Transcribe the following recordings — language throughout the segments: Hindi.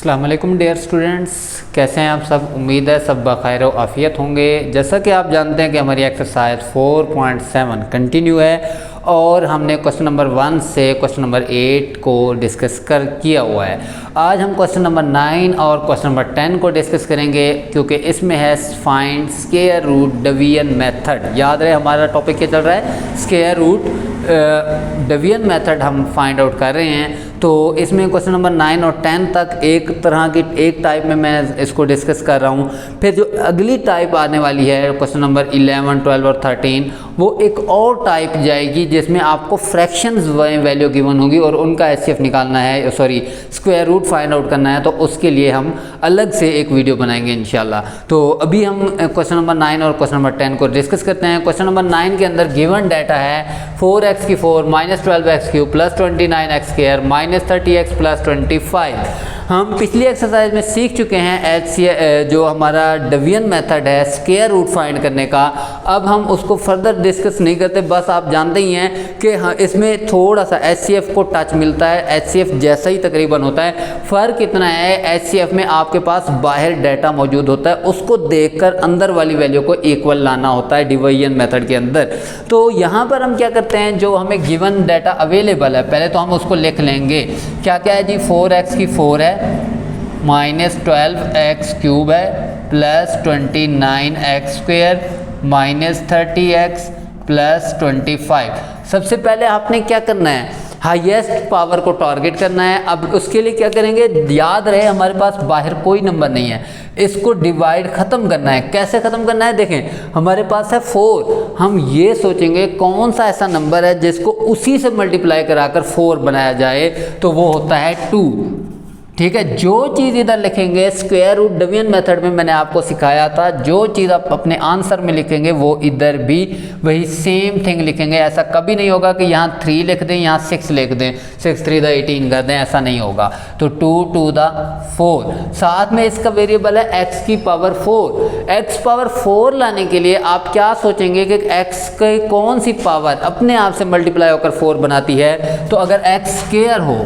अस्सलाम वालेकुम डियर स्टूडेंट्स, कैसे हैं आप सब। उम्मीद है सब बखैर व आफियत होंगे। जैसा कि आप जानते हैं कि हमारी एक्सरसाइज 4.7 कंटिन्यू है और हमने क्वेश्चन नंबर 1 से क्वेश्चन नंबर 8 को डिस्कस किया हुआ है। आज हम क्वेश्चन नंबर 9 और क्वेश्चन नंबर 10 को डिस्कस करेंगे, क्योंकि इसमें है find square root division method. याद रहे हमारा टॉपिक क्या चल रहा है, स्क्वायर रूट डिवीजन मेथड हम फाइंड आउट कर रहे हैं। तो इसमें क्वेश्चन नंबर 9 और 10 तक एक तरह की एक टाइप में मैं इसको डिस्कस कर रहा हूँ। फिर जो अगली टाइप आने वाली है क्वेश्चन नंबर 11, 12 और 13, वो एक और टाइप जाएगी जिसमें आपको फ्रैक्शंस वैल्यू गिवन होगी और उनका एचसीएफ निकालना है, sorry square root find out करना है। तो उसके लिए हम अलग से एक वीडियो बनाएंगे इंशाल्लाह। तो अभी हम क्वेश्चन नंबर 9 और क्वेश्चन नंबर 10 को डिस्कस करते हैं। क्वेश्चन नंबर 9 के अंदर गिवन डाटा है 4x की 4 minus 12x cube plus 29x square minus 30x plus 25। हम पिछली एक्सरसाइज में सीख चुके हैं जो हमारा डिवीजन मेथड है स्क्वायर रूट फाइंड करने का। अब हम उसको फर्दर डिस्कस नहीं करते, बस आप जानते ही हैं कि हाँ इसमें थोड़ा सा एचसीएफ को टच मिलता है, एचसीएफ जैसा ही तकरीबन होता है। फ़र्क इतना है, एचसीएफ में आपके पास बाहर डाटा मौजूद होता है, उसको देखकर अंदर वाली वैल्यू को इक्वल लाना होता है डिवीजन मेथड के अंदर। तो यहाँ पर हम क्या करते हैं, जो हमें गिवन डाटा अवेलेबल है पहले तो हम उसको लिख लेंगे। क्या क्या है जी, 4x की 4 है माइनस 12x क्यूब है plus 29x square minus 30x plus 25। सबसे पहले आपने क्या करना है, हाईएस्ट पावर को टारगेट करना है। अब उसके लिए क्या करेंगे, याद रहे हमारे पास बाहर कोई नंबर नहीं है, इसको डिवाइड ख़त्म करना है। कैसे ख़त्म करना है, देखें हमारे पास है 4, हम ये सोचेंगे कौन सा ऐसा नंबर है जिसको उसी से मल्टीप्लाई कराकर 4 बनाया जाए, तो वो होता है 2। ठीक है, जो चीज़ इधर लिखेंगे स्क्वायर रूट डिवीजन मेथड में मैंने आपको सिखाया था, जो चीज़ आप अपने आंसर में लिखेंगे वो इधर भी वही सेम थिंग लिखेंगे। ऐसा कभी नहीं होगा कि यहाँ 3 लिख दें, यहाँ 6 लिख दें, 6 3 द 18 कर दें, ऐसा नहीं होगा। तो 2 2 द 4, साथ में इसका वेरिएबल है x की पावर 4। x पावर 4 लाने के लिए आप क्या सोचेंगे कि x की कौन सी पावर अपने आप से मल्टीप्लाई होकर 4 बनाती है। तो अगर x स्क्वायर हो,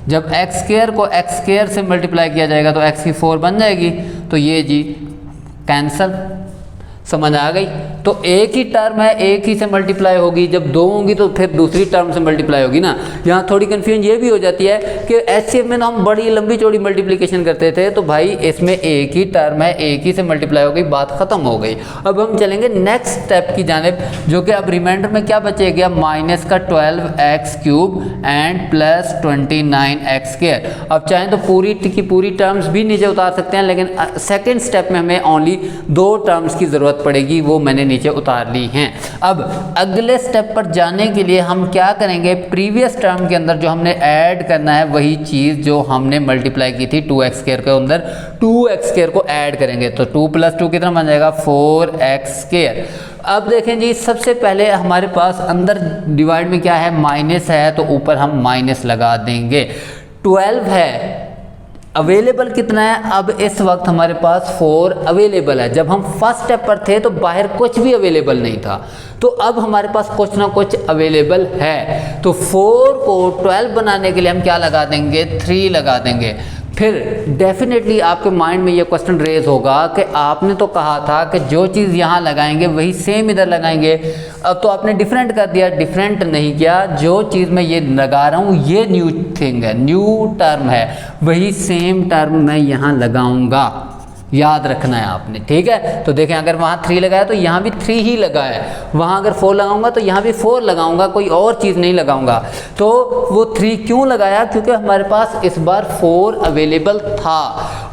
जब x स्क्वायर को x स्क्वायर से मल्टीप्लाई किया जाएगा तो x की 4 बन जाएगी। तो ये जी कैंसल, समझ आ गई। तो एक ही टर्म है, एक ही से मल्टीप्लाई होगी, जब 2 होंगी तो फिर दूसरी टर्म से मल्टीप्लाई होगी ना। यहाँ थोड़ी कन्फ्यूजन ये भी हो जाती है कि एचसीएफ में तो हम बड़ी लंबी चौड़ी मल्टीप्लिकेशन करते थे, तो भाई इसमें एक ही टर्म है, एक ही से मल्टीप्लाई हो गई, बात ख़त्म हो गई। अब हम चलेंगे नेक्स्ट स्टेप की जानिब, जो कि अब रिमाइंडर में क्या बचेगा, माइनस का 12x cube and plus 29x square. अब चाहें तो पूरी की पूरी टर्म्स भी नीचे उतार सकते हैं, लेकिन सेकेंड स्टेप में हमें ओनली 2 टर्म्स की ज़रूरत पड़ेगी, वो मैंने नीचे उतार ली हैं। अब अगले स्टेप पर जाने के लिए हम क्या करेंगे, प्रीवियस टर्म के अंदर जो हमने ऐड करना है वही चीज़ जो हमने मल्टीप्लाई की थी 2x स्क्वायर के अंदर, 2x स्क्वायर को ऐड करेंगे। तो 2 + 2 कितना बन जाएगा, 4x स्क्वायर। अब देखें जी, सबसे पहले हमारे पास अंदर डिवाइड में क्या है, माइनस है, तो ऊपर हम माइनस लगा देंगे। 12 है, अवेलेबल कितना है, अब इस वक्त हमारे पास 4 अवेलेबल है। जब हम फर्स्ट स्टेप पर थे तो बाहर कुछ भी अवेलेबल नहीं था, तो अब हमारे पास कुछ ना कुछ अवेलेबल है। तो 4 को 12 बनाने के लिए हम क्या लगा देंगे, 3 लगा देंगे। फिर डेफिनेटली आपके माइंड में ये क्वेश्चन रेज होगा कि आपने तो कहा था कि जो चीज़ यहाँ लगाएंगे वही सेम इधर लगाएंगे, अब तो आपने डिफरेंट कर दिया। डिफरेंट नहीं किया, जो चीज़ मैं ये लगा रहा हूँ ये न्यू थिंग है, न्यू टर्म है, वही सेम टर्म मैं यहाँ लगाऊंगा, याद रखना है आपने। ठीक है, तो देखें अगर वहाँ 3 लगाया तो यहाँ भी 3 ही लगा है, वहाँ अगर 4 लगाऊंगा तो यहाँ भी 4 लगाऊंगा, कोई और चीज़ नहीं लगाऊंगा। तो वो 3 क्यों लगाया, क्योंकि हमारे पास इस बार 4 अवेलेबल था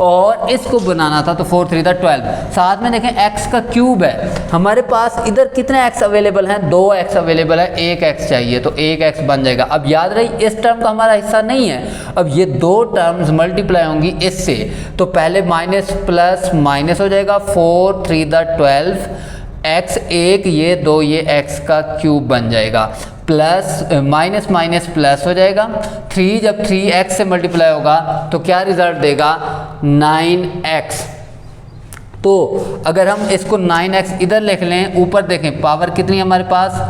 और इसको बनाना था, तो 4 3 द 12। साथ में देखें x का क्यूब है, हमारे पास इधर कितने x अवेलेबल हैं, 2x अवेलेबल है, 1x चाहिए, तो 1x बन जाएगा। अब याद रही इस टर्म का हमारा हिस्सा नहीं है, अब ये 2 टर्म्स मल्टीप्लाई होंगी इससे, तो पहले माइनस प्लस माइनस हो जाएगा, 4 3 द 12, x 1 ये 2 ये x का क्यूब बन जाएगा, प्लस माइनस माइनस प्लस हो जाएगा। 3 जब 3x से मल्टीप्लाई होगा तो क्या रिजल्ट देगा, 9x। तो अगर हम इसको 9x इधर लिख लें, ऊपर देखें पावर कितनी है हमारे पास,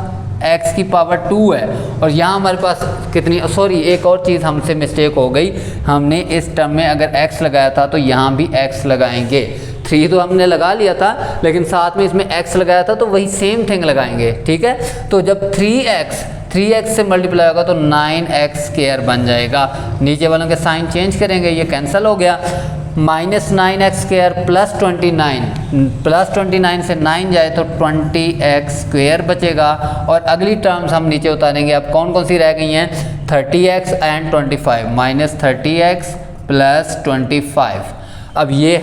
x की पावर 2 है और यहाँ हमारे पास कितनी, सॉरी एक और चीज़ हमसे मिस्टेक हो गई, हमने इस टर्म में अगर x लगाया था तो यहाँ भी x लगाएंगे। 3 तो हमने लगा लिया था लेकिन साथ में इसमें x लगाया था तो वही सेम थिंग लगाएंगे, ठीक है। तो जब 3x से मल्टीप्लाई होगा तो 9x² बन जाएगा। नीचे वालों के साइन चेंज करेंगे, ये कैंसिल हो गया। -9x² प्लस 29 से 9 जाए तो 20x² बचेगा। और अगली टर्म्स हम नीचे उतारेंगे। अब कौन कौन सी रह गई हैं, 30x एंड 25, -30x प्लस 25। अब ये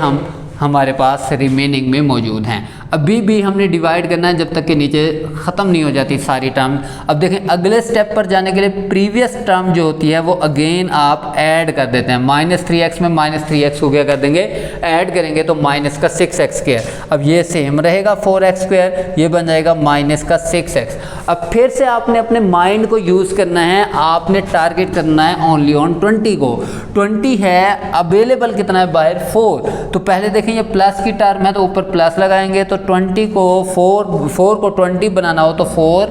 हमारे पास रिमेनिंग में मौजूद हैं। अभी भी हमने डिवाइड करना है जब तक कि नीचे ख़त्म नहीं हो जाती सारी टर्म। अब देखें अगले स्टेप पर जाने के लिए प्रीवियस टर्म जो होती है वो अगेन आप ऐड कर देते हैं। -3x में -3x को क्या कर देंगे, ऐड करेंगे तो माइनस का 6x²। अब ये सेम रहेगा 4x², ये बन जाएगा -6x। अब फिर से आपने अपने माइंड को यूज़ करना है, आपने टारगेट करना है ओनली ऑन 20 को। 20 है, अवेलेबल कितना है बाहर 4। तो पहले देखें ये प्लस की टर्म है तो ऊपर प्लस लगाएंगे तो 20 को 4 को 20 बनाना हो तो 4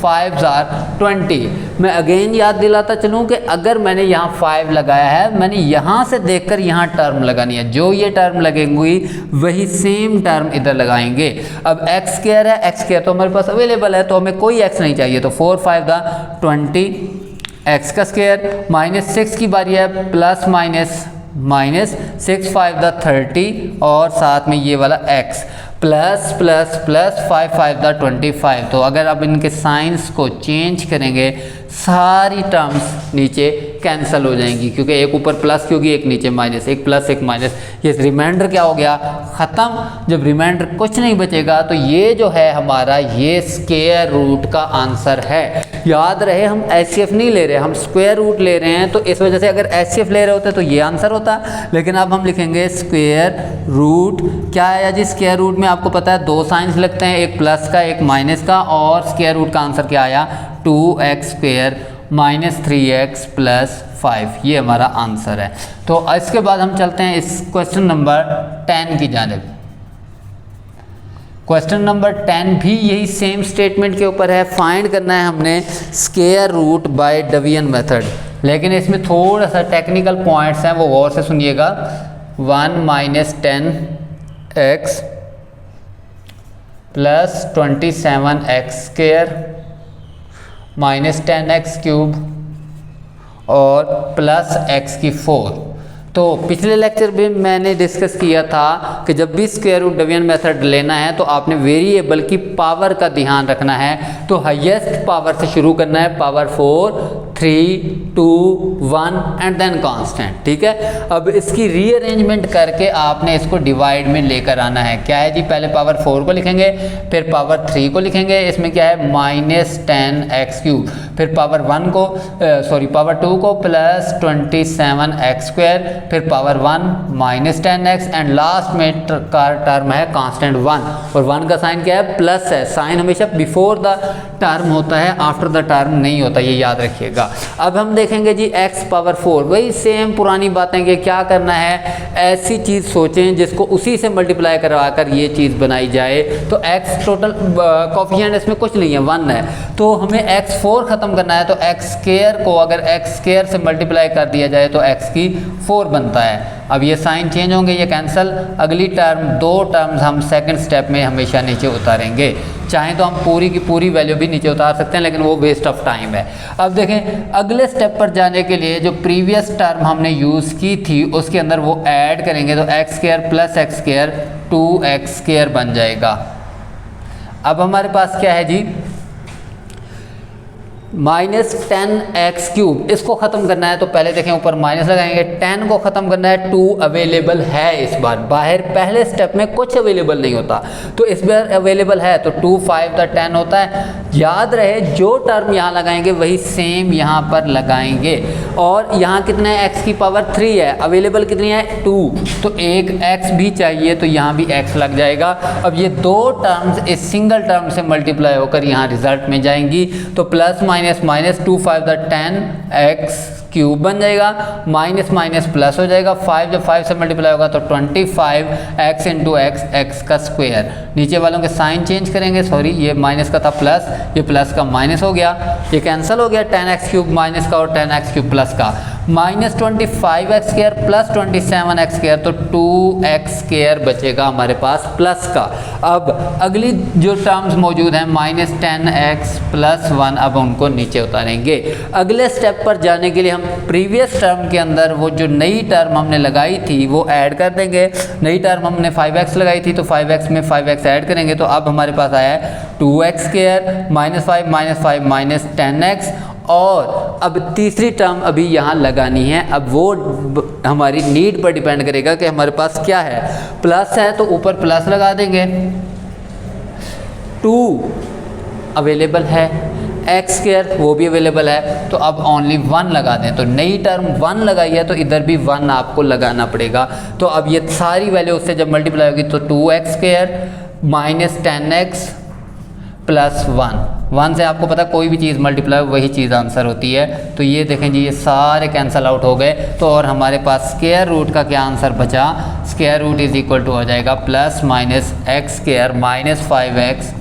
5 20। मैं अगेन याद दिलाता चलूँ कि अगर मैंने यहाँ 5 लगाया है, मैंने यहाँ से देखकर यहाँ टर्म लगानी है। जो ये टर्म लगेंगी वही सेम टर्म इधर लगाएंगे। अब x² है, x² तो हमारे पास अवेलेबल है तो हमें कोई x नहीं चाहिए तो 4 5 20 x²। -6 की बारी है, प्लस -6 5 30 और साथ में ये वाला x प्लस 5 5 25। तो अगर आप इनके साइंस को चेंज करेंगे सारी टर्म्स नीचे कैंसिल हो जाएंगी क्योंकि एक ऊपर प्लस की होगी, एक नीचे माइनस, एक प्लस एक माइनस। ये रिमाइंडर क्या हो गया, ख़त्म। जब रिमाइंडर कुछ नहीं बचेगा तो ये जो है हमारा ये स्क्वायर रूट का आंसर है। याद रहे हम HCF नहीं ले रहे, हम स्क्वायर रूट ले रहे हैं। तो इस वजह से अगर HCF ले रहे होते तो ये आंसर होता, लेकिन अब हम लिखेंगे स्क्वायर रूट। क्या आया जी, स्क्वायर रूट में आपको पता है 2 साइंस लगते हैं, एक प्लस का एक माइनस का, और स्क्वायर रूट का आंसर क्या आया 2x² -3x प्लस 5। ये हमारा आंसर है। तो इसके बाद हम चलते हैं इस क्वेश्चन नंबर 10 की जानिब। क्वेश्चन नंबर 10 भी यही सेम स्टेटमेंट के ऊपर है। फाइंड करना है हमने square root by division method, लेकिन इसमें थोड़ा सा टेक्निकल पॉइंट्स हैं, वो गौर से सुनिएगा। 1 - 10x प्लस 27x² -10x³ और प्लस x⁴। तो पिछले लेक्चर में मैंने डिस्कस किया था कि जब भी स्क्वायर रूट डिवीजन मेथड लेना है तो आपने वेरिएबल की पावर का ध्यान रखना है। तो हाईएस्ट पावर से शुरू करना है, पावर 4 3 2 1 एंड देन कांस्टेंट, ठीक है। अब इसकी रीअरेंजमेंट करके आपने इसको डिवाइड में लेकर आना है। क्या है जी, पहले पावर 4 को लिखेंगे, फिर पावर 3 को लिखेंगे, इसमें क्या है -10x³, फिर पावर 1 को पावर 2 को प्लस 27x², फिर पावर 1 -10x एंड लास्ट में का टर्म है कांस्टेंट 1। और 1 का साइन क्या है, प्लस है। साइन हमेशा बिफोर द टर्म होता है, आफ्टर द टर्म नहीं होता, ये याद रखिएगा। अब हम देखेंगे जी x⁴, वही सेम पुरानी बातें कि क्या करना है, ऐसी चीज़ सोचें जिसको उसी से मल्टीप्लाई करवाकर ये चीज़ बनाई जाए। तो x टोटल कोफिशिएंट इसमें कुछ नहीं है, 1 है, तो हमें x4 ख़त्म करना है। तो x² को अगर x² से मल्टीप्लाई कर दिया जाए तो x⁴ बनता है। अब ये साइन चेंज होंगे, ये कैंसिल। अगली टर्म 2 टर्म्स हम सेकंड स्टेप में हमेशा नीचे उतारेंगे। चाहें तो हम पूरी की पूरी वैल्यू भी नीचे उतार सकते हैं, लेकिन वो वेस्ट ऑफ टाइम है। अब देखें अगले स्टेप पर जाने के लिए जो प्रीवियस टर्म हमने यूज़ की थी उसके अंदर वो ऐड करेंगे तो x² प्लस x² 2x² बन जाएगा। अब हमारे पास क्या है जी, -10x³, इसको ख़त्म करना है तो पहले देखें ऊपर माइनस लगाएंगे। 10 को ख़त्म करना है, 2 अवेलेबल है इस बार, बाहर पहले स्टेप में कुछ अवेलेबल नहीं होता, तो इस बार अवेलेबल है तो 2 5 10 होता है। याद रहे जो टर्म यहाँ लगाएंगे वही सेम यहाँ पर लगाएंगे। और यहाँ कितना है, x⁴ है, अवेलेबल कितनी है 2, तो एक x भी चाहिए तो यहाँ भी x लग जाएगा। अब ये 2 टर्म्स इस सिंगल टर्म से मल्टीप्लाई होकर यहाँ रिजल्ट में जाएंगी। तो प्लस -2 5 10x क्यूब बन जाएगा, माइनस माइनस प्लस हो जाएगा, 5 जब 5 से मल्टीप्लाई होगा तो 25x इंटू एक्स का स्क्वायर। नीचे वालों के साइन चेंज करेंगे, सॉरी ये माइनस का था प्लस, ये प्लस का माइनस हो गया, ये कैंसिल हो गया, 10x क्यूब माइनस का और 10x क्यूब प्लस का, minus 25x square plus 27x square, तो 2x स्क्वायर बचेगा हमारे पास प्लस का। अब अगली जो टर्म्स मौजूद हैं माइनस 10x प्लस 1, अब उनको नीचे उतारेंगे। अगले स्टेप पर जाने के लिए हम प्रीवियस टर्म के अंदर वो जो नई टर्म हमने लगाई थी वो ऐड कर देंगे। नई टर्म हमने 5x लगाई थी तो 5x में 5x ऐड करेंगे, तो अब हमारे पास आया है 2x square minus 5 minus 10x, और अब तीसरी टर्म अभी यहाँ लगानी है। अब वो हमारी नीड पर डिपेंड करेगा कि हमारे पास क्या है, प्लस है तो ऊपर प्लस लगा देंगे, 2 अवेलेबल है, एक्स स्क्वायर वो भी अवेलेबल है, तो अब ओनली 1 लगा दें। तो नई टर्म 1 लगाई है तो इधर भी 1 आपको लगाना पड़ेगा। तो अब ये सारी वैल्यू उससे जब मल्टीप्लाई होगी तो 2x square minus 10x plus 1 से आपको पता कोई भी चीज़ मल्टीप्लाई वही चीज़ आंसर होती है। तो ये देखें जी, ये सारे कैंसिल आउट हो गए, तो और हमारे पास स्क्वायर रूट का क्या आंसर बचा, square root is equal to हो जाएगा plus minus x square minus 5x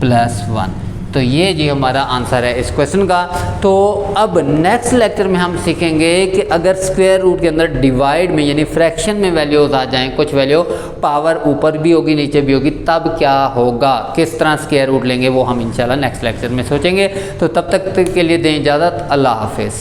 plus 1। तो ये जी हमारा आंसर है इस क्वेश्चन का। तो अब नेक्स्ट लेक्चर में हम सीखेंगे कि अगर स्क्वायर रूट के अंदर डिवाइड में यानी फ्रैक्शन में वैल्यूज आ जाएं, कुछ वैल्यू पावर ऊपर भी होगी नीचे भी होगी, तब क्या होगा, किस तरह स्क्वायर रूट लेंगे, वो हम इंशाल्लाह नेक्स्ट लेक्चर में सोचेंगे। तो तब तक के लिए दें इजाज़त, अल्लाह हाफिज़।